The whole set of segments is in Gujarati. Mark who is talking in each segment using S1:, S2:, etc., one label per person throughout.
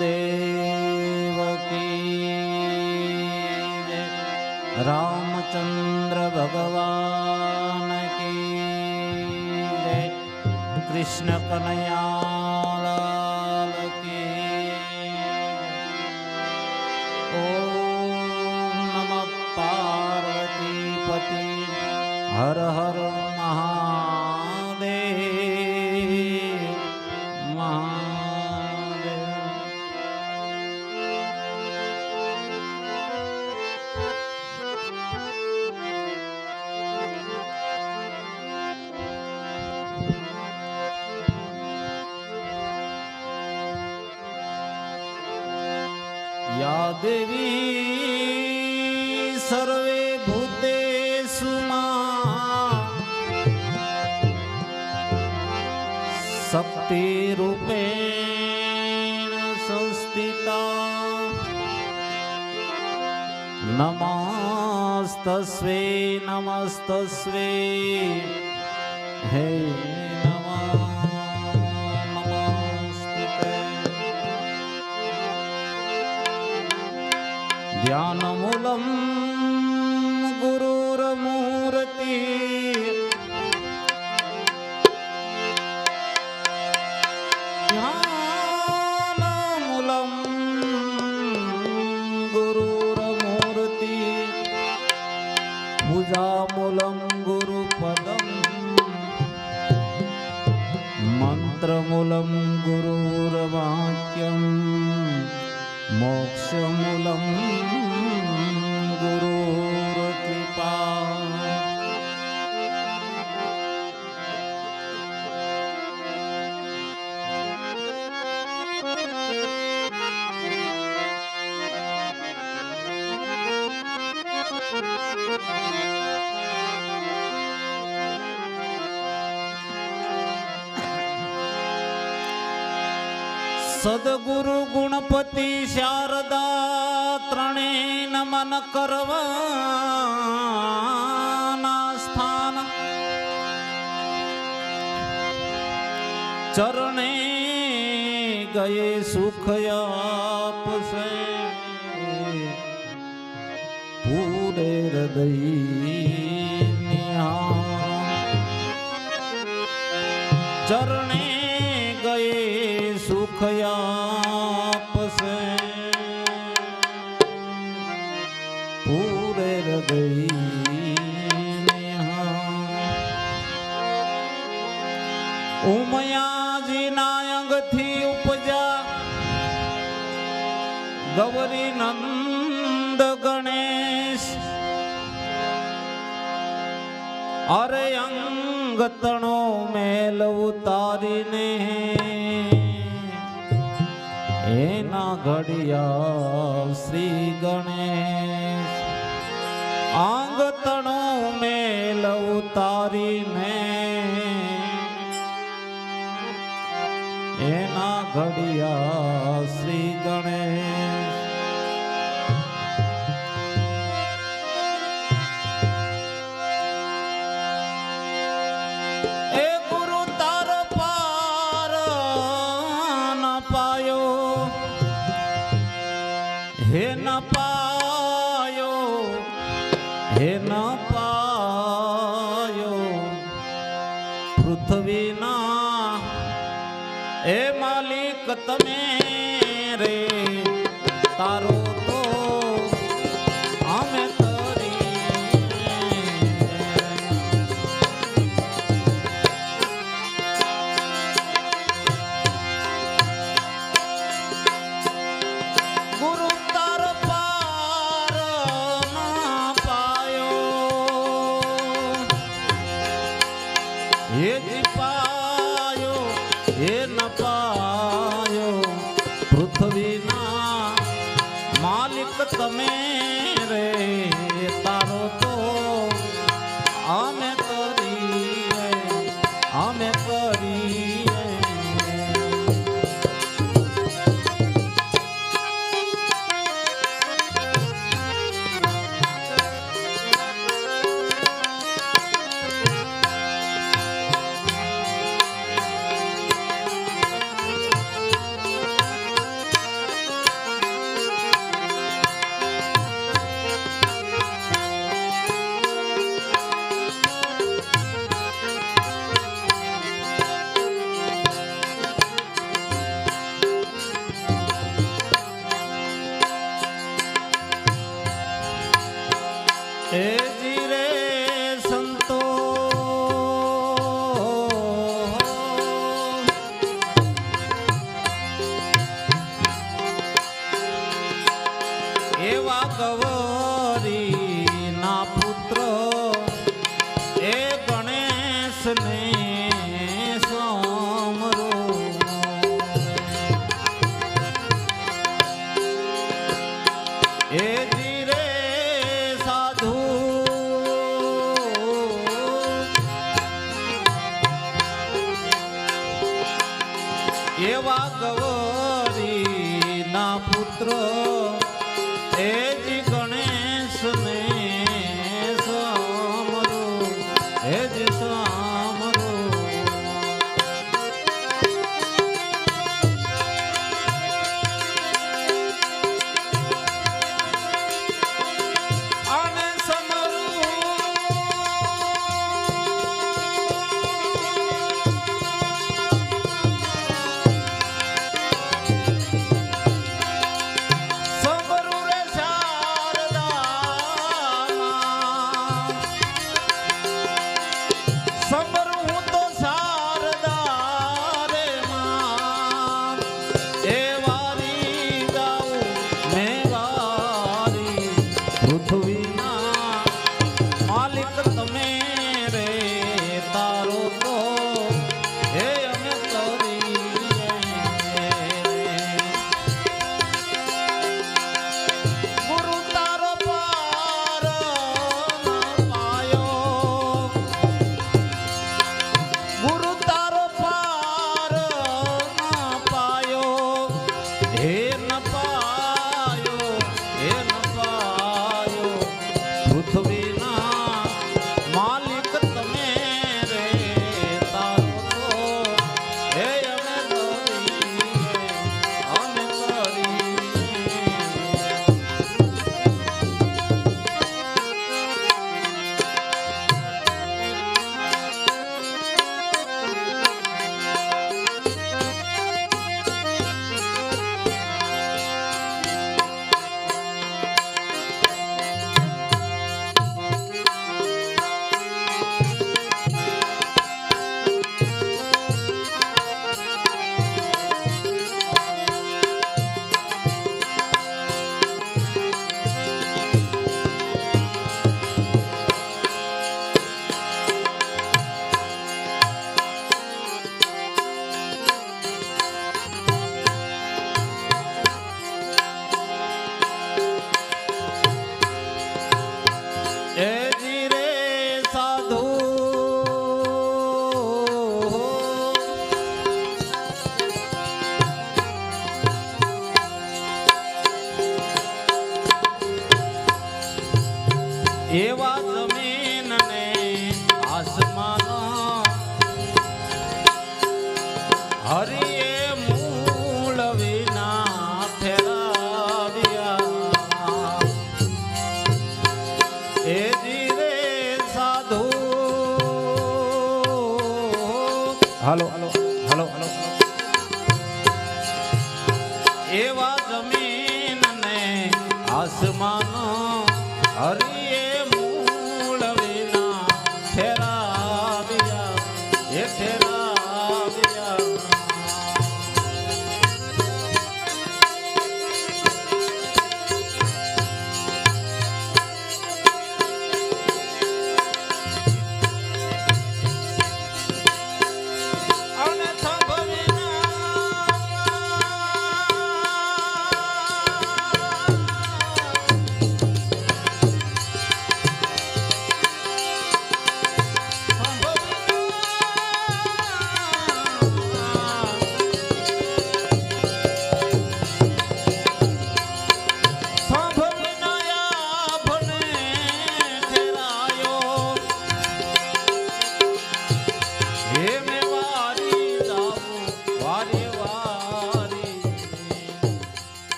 S1: गुरुदेव की जय। रामचंद्र भगवान की जय। कृष्ण कन्हैया लाल की ओम नमः पार्वती पति हर हर महादेव महादेव। या देवी सर्वे भूतेषु शक्तिरूपेण संस्थिता नमस्तस्मै नमस्तस्मै हे ध्यानमूलं गुरुर्मूर्ति ध्यानमूलं गुरुर्मूर्ति पूजामूलं गुरुपदं मंत्रमूलं गुरुर्वाक्यं मोक्षमूलं गुरुर्कृपा। सद्गुरु गुणपति शारदा त्रणे नमन करवाना स्थान चरणे गए सुख आपसे पूरे हृदय चरणे गए सुख आपसे पूरे हृदय उमयाजी नायंग थी उपजा गौरी नंद गणेश अरे अंग तणो मेल उतारी ने एना घड़िया श्री गणेश आंग तणो मेल उतारी ने एना घड़िया श्री गणेश। ए गुरु तार पार न पायो हे न पायो हे न पायो पृथ्वी ना ए मालिक तमे रे तारो तो हमें तरी गुरु तार पार न पायो ये जी पायो ये न पायो पृथ्वी ना પુત્ર એ જ ગણેશ ને સામરું એ જ સામરું આને એવા જમીન ને આસમાનો હરિએ મૂળ વિના ફેરાવ્યા એ જીરે સાધુ હાલો હાલો હાલો હાલો એવા જમીન ને આસમાનો હરિએ મૂળ વિના ફેરાવ્યા એ ફેરાવ્યા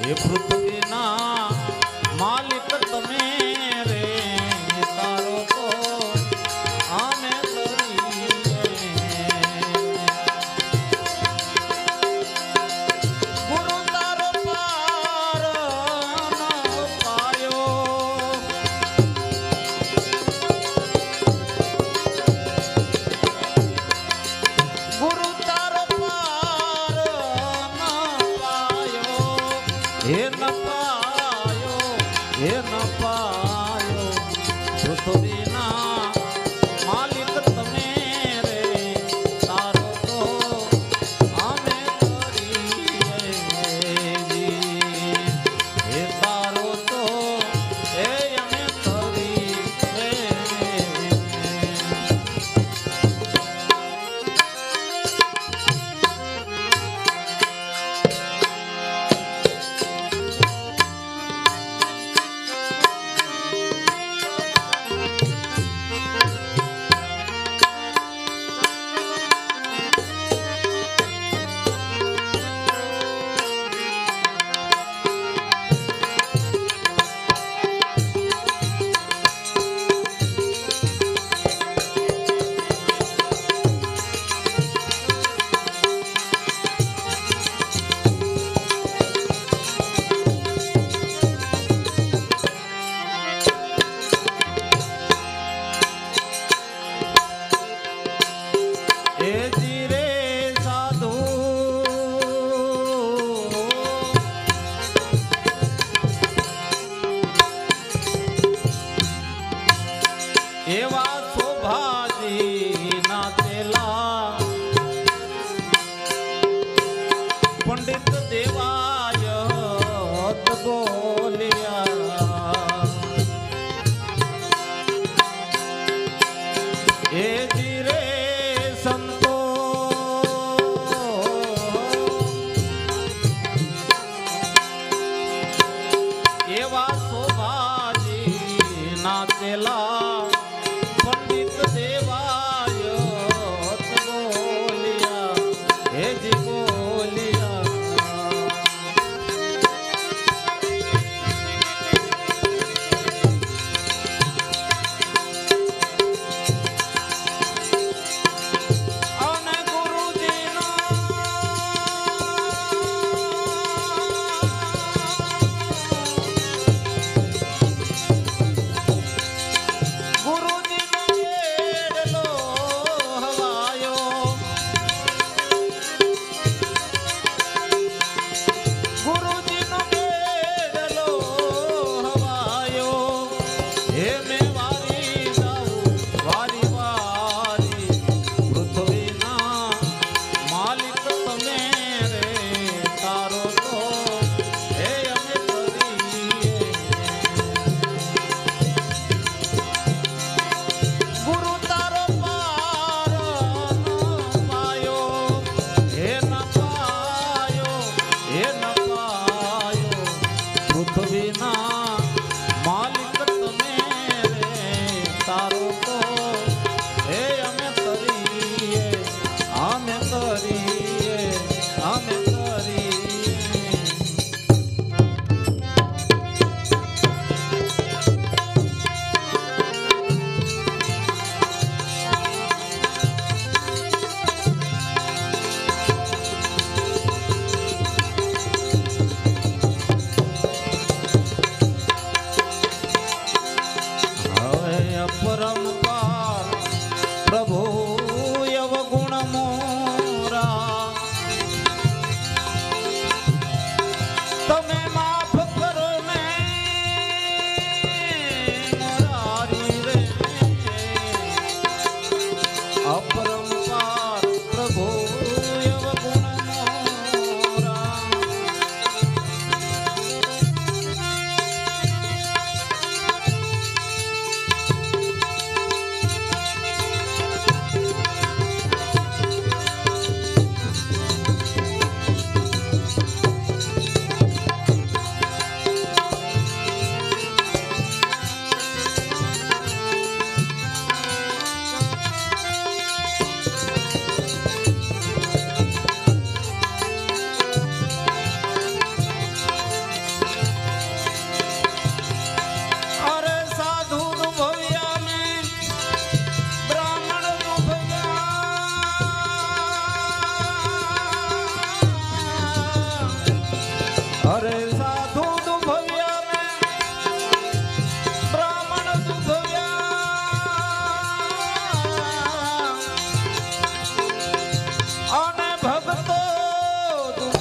S1: એ પૃથ્વીના માલિક તમે રે તારો તો આમે ગુરુ તારો પાર ન પાયો ગુરુ તારો પાર ન પાયો હે ન પાયો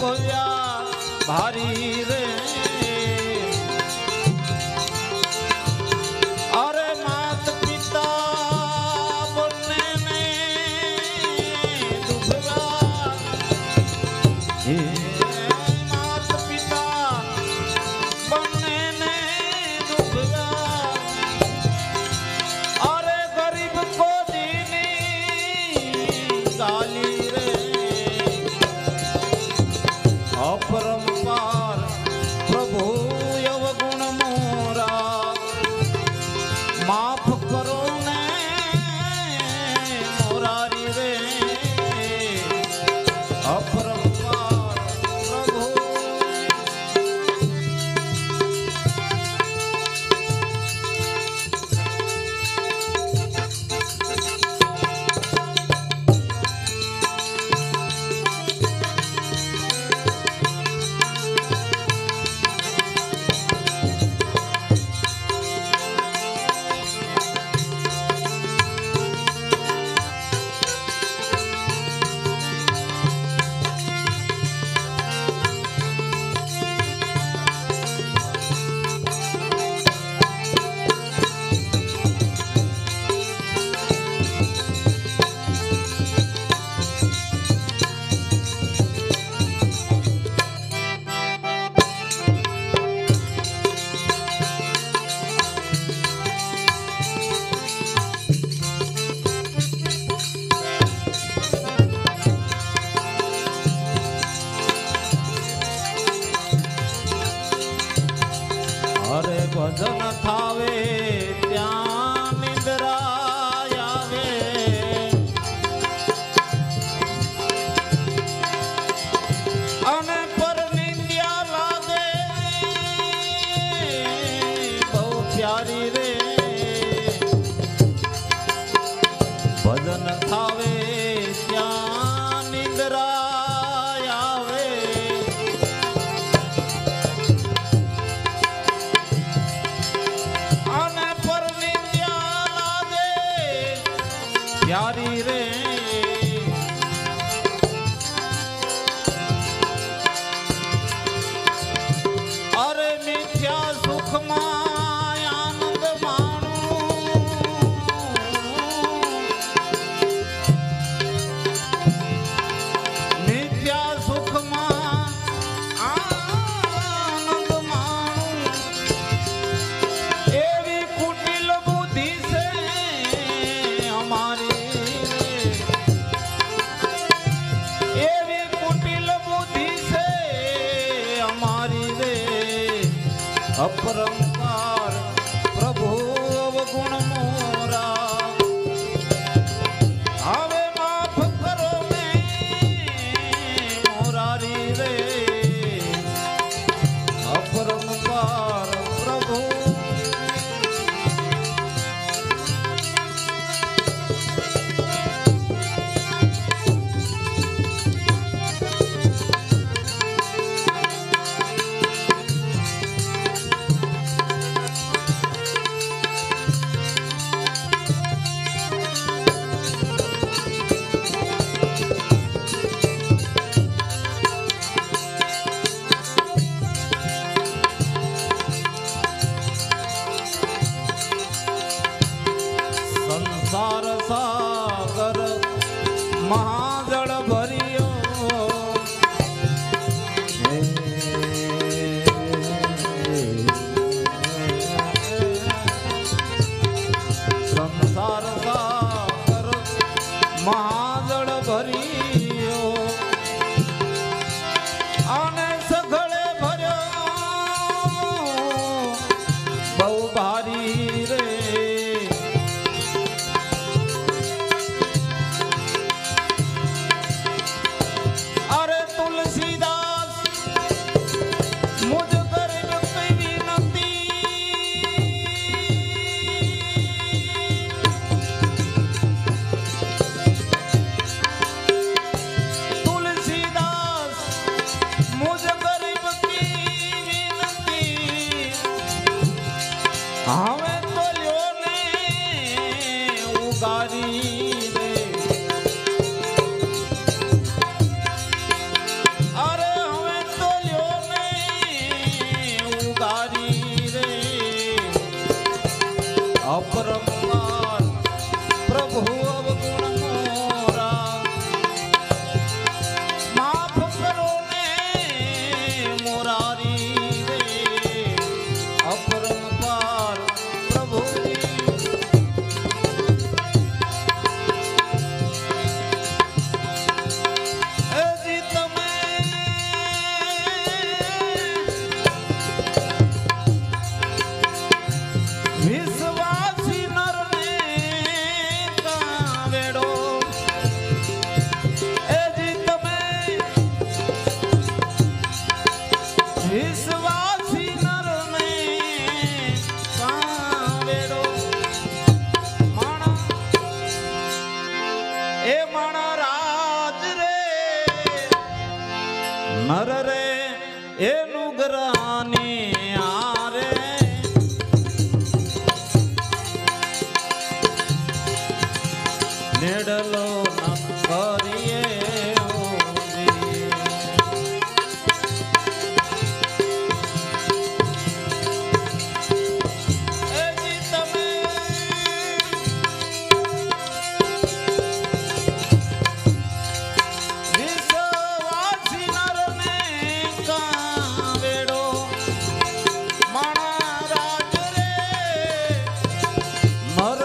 S1: ભવ્યા ભારી રે અરે માત પિતા બંનેને દુભવ્યા હે માત પિતા બંનેને દુભવ્યા અરે ગરીબ કો દીની ગાલી રે अपरंपार प्रभु अवगुण मोरा माफ करो ने मोरारी रे अपरंपार प्रभु અરે ભજન થાવે ત્યાં નિંદ્રા આવે અને પર નિંદ્યા લાગે બહુ પ્યારી રે ભજન થાવે ત્યાં નિંદ્રા આવે અને પર નિંદ્યા લાગે પ્યારી રે અરે મિથ્યા સુખમાં આનંદ માણું મિથ્યા સુખમાં આનંદ માણું એવી કુટિલ બુદ્ધિ છે અમારી એવી કુટિલ બુદ્ધિ છે અમારી રે अपरंपार प्रभु अवगुण मोरा હવે માફ કરો ને મોરારી રે अपरंपार प्रभु પરંપાર પ્રભુ અવગુણ મોરા માફ કરો ને મોરારી રે અપરંપાર પ્રભુજી વિશ્વાસી નરને કાવેડો એજી તમે વિશ્વાસી નરને કાવેડો માણા એ માણા રાજ રે નર રે એનું ગ્રાની આરે નેડલો ન કરીએ વિશ્વાસી નરને કાવેડો માણા રાજ રે નર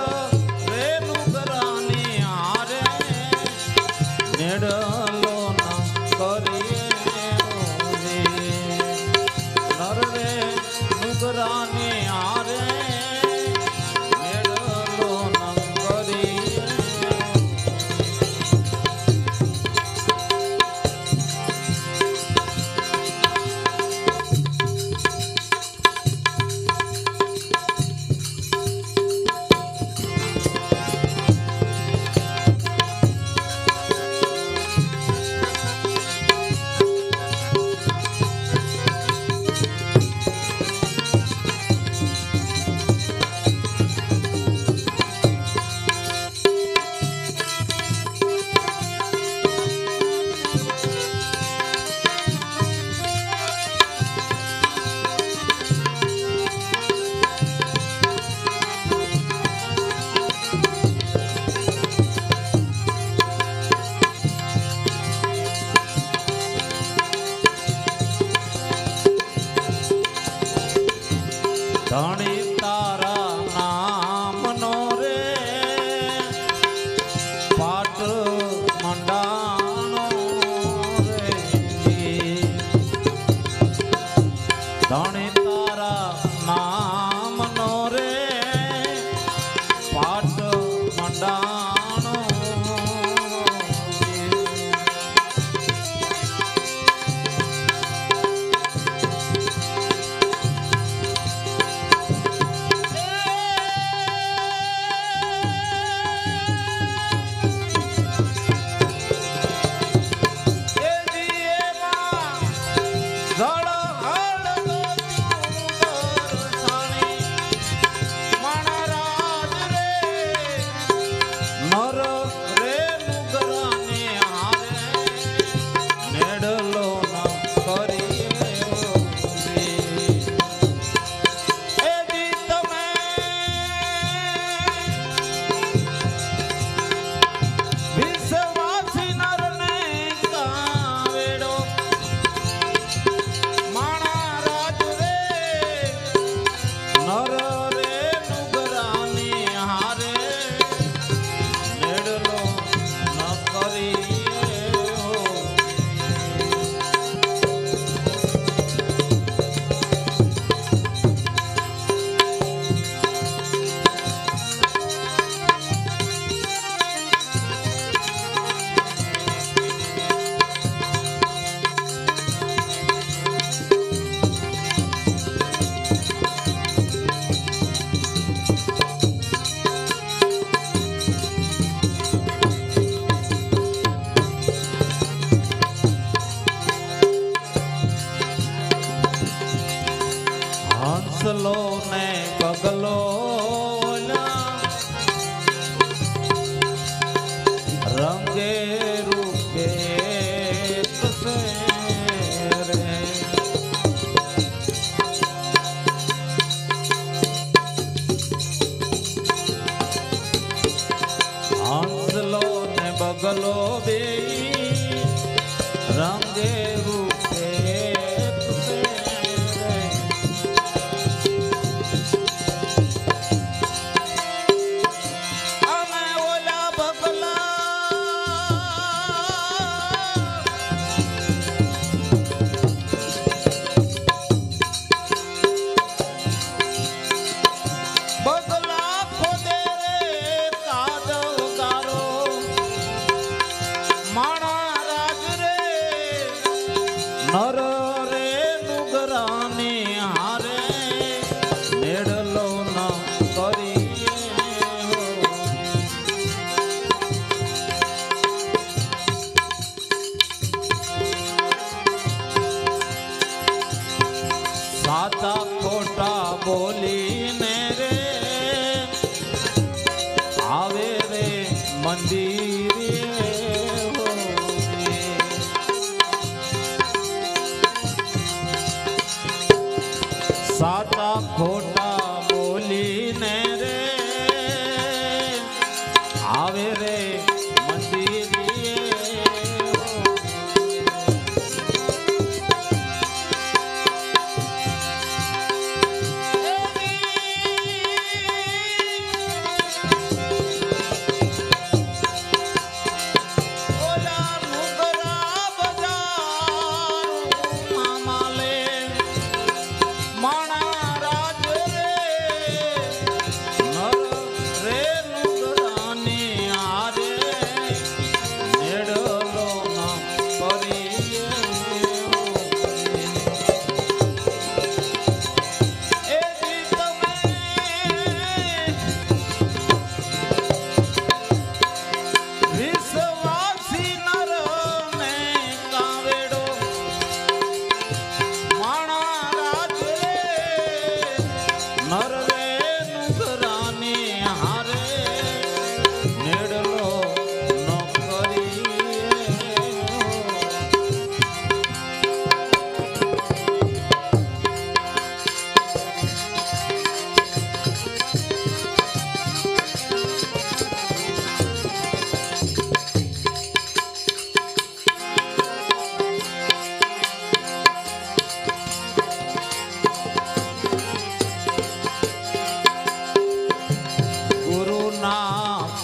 S1: રે નુગરાની આરે નેડલો ન કરીએ નર રે નુગરાની આરે નેડલો ન કરીએ ધણી તારા નામનો રે પાટ મંડાણો રે ધણી તારા નામનો રે પાટ મંડાણો હંસલો ને બગલો રંગે રૂપે તસે રે નર રે નુગરાની હારે નેડલો ન કરીએ સાચા ખોટા બોલીને રે આવે રે મંદિરે સાચા ખોટા બોલીને રે આવે રે મંદિરે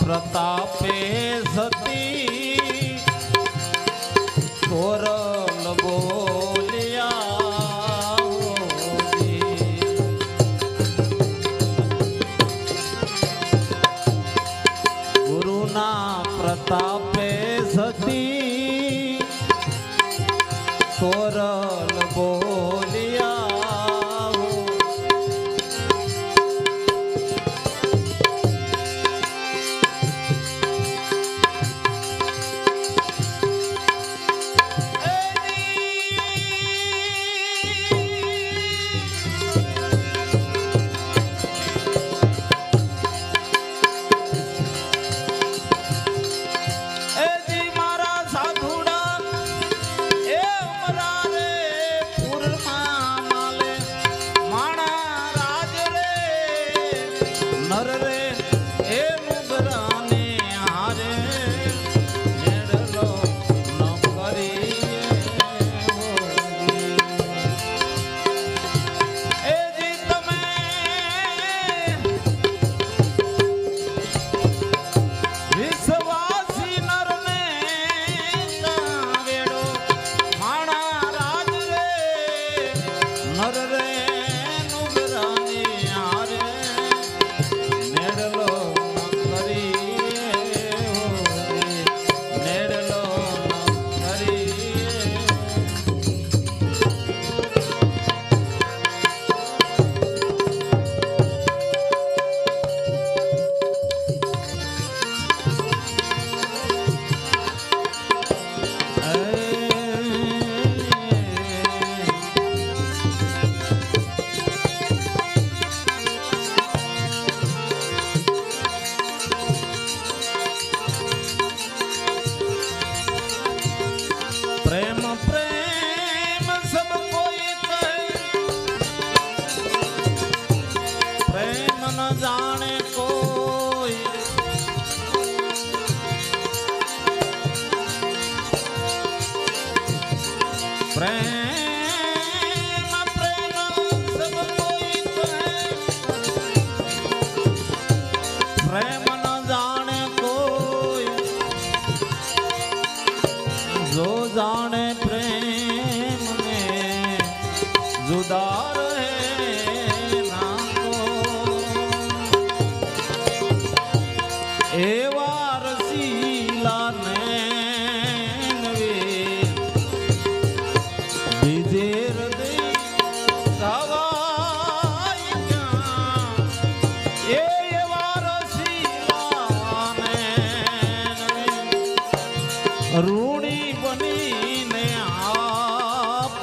S1: પ્રતાપે સતી કોરલ બોલ્યા ગુરુના પ્રતાપે સતી કોરલ બોલ્યા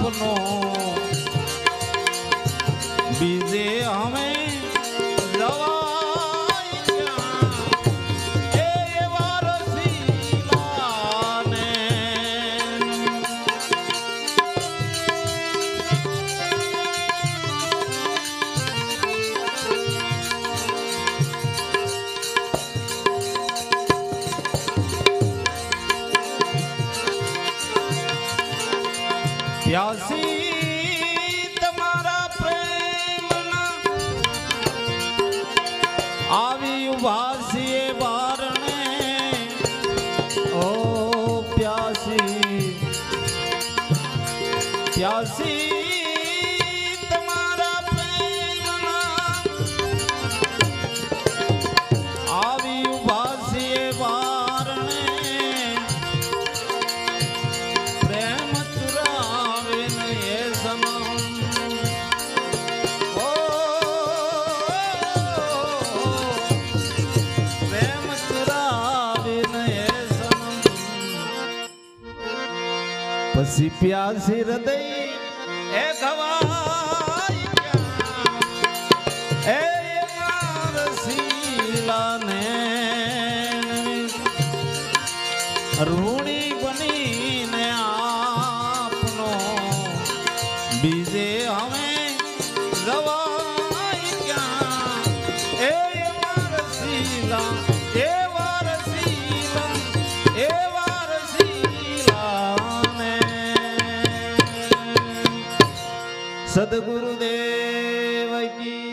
S1: આપનો બીજે અમે જવાય ક્યાં? એ એવા રસીલાને પ્યાસી તમારા પ્રેમના આવી ઉભા છીએ બારણે ઓ પ્યાસી તમારા પ્રેમના આવી ઉભા છીએ બારણે પ્રેમ ચુરાવે ને એ સનમ ઓ પ્રેમ ચુરાવે ને એ સનમ પછી પ્યાસી હૃદય એ ગવાય ક્યાં? એ રસીલાને રૂણી બનીને આપનો બીજે અમે જવાય ક્યાં? એ રસીલા એવા રસીલા એવા રસીલાને સદગુરુદેવ કી